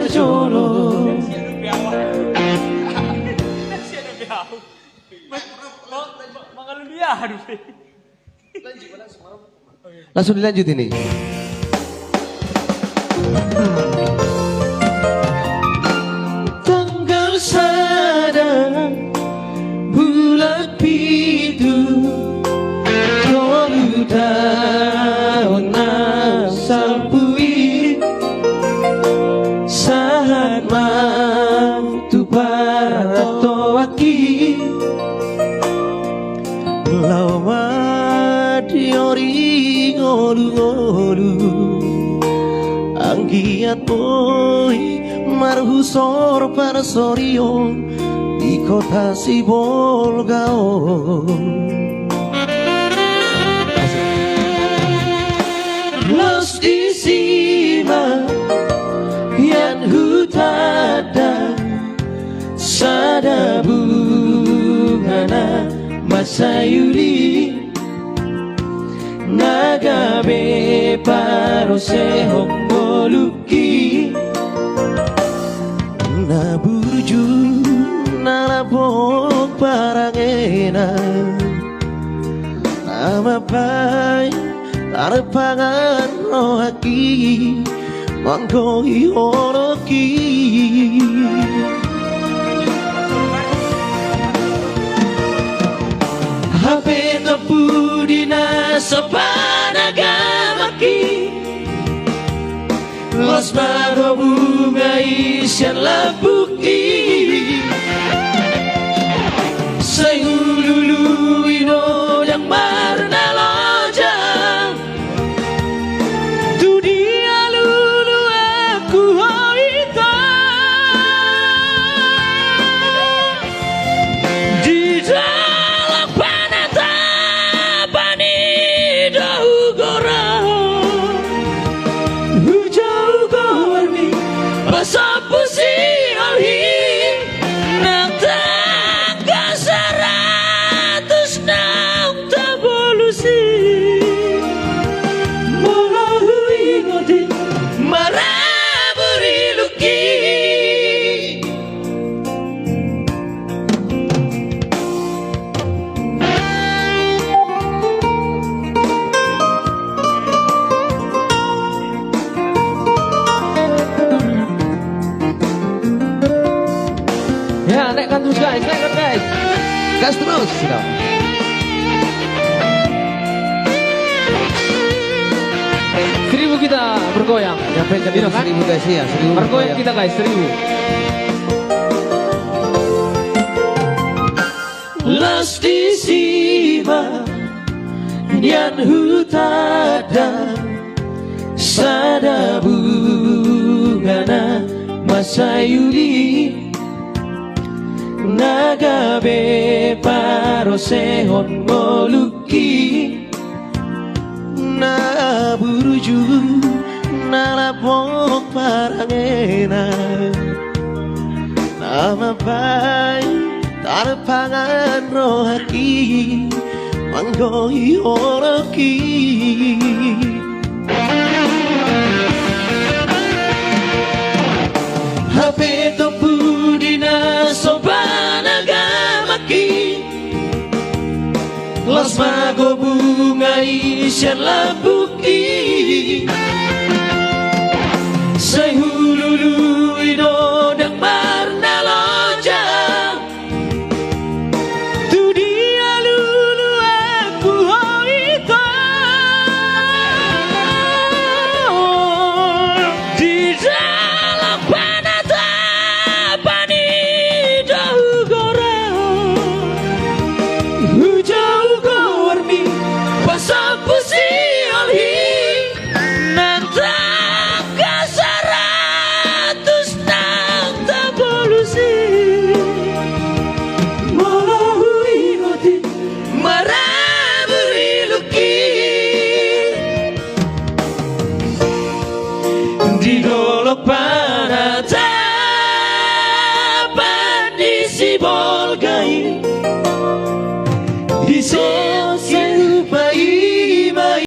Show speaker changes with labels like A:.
A: berjolo. Langsung dilanjut ini. Tanggal sadar bulan pitu tolu tahun asal pui saat mantu parato aki lawa diori ngolu-ngolu anggiat boy marhusor para sorion di kota Sibolgao. Los di sima yang hutada sada bungana masayuri nagabe parose honggoluki na burju nalapok parangena nama baik tarepangan rohaki mangkoi horoki hape tepu dina sepanagamaki los bago bunga isian labuki sayululu ino yang marna lojang tu dia lulu aku hoita di dalam panata pani dahu gorah hujau gormi basapu si alhi ya, naikkan terus guys, naikkan guys. Gas terus. Sudah. Seribu kita bergoyang. Sampai ke kan? 1000 guys ya, 1000. Bergoyang kita guys, 1000. Las di siba yang hutada sada bungana masayuli nagabe parose honggoluki na buruju nalapok parangena nama baik tarepangan rohaki manggoi horoki hape topu dina sobanagamaki los mago bunga isian labuki sayululu ino dak marna lojang tu dia lulu aku hoita di dalam panata pani dahu gorah hujau gormi basapu si alhi nantang kasaratus nang tabolusi molahui ngoti maraburi luki di golok panata di Sibolgai di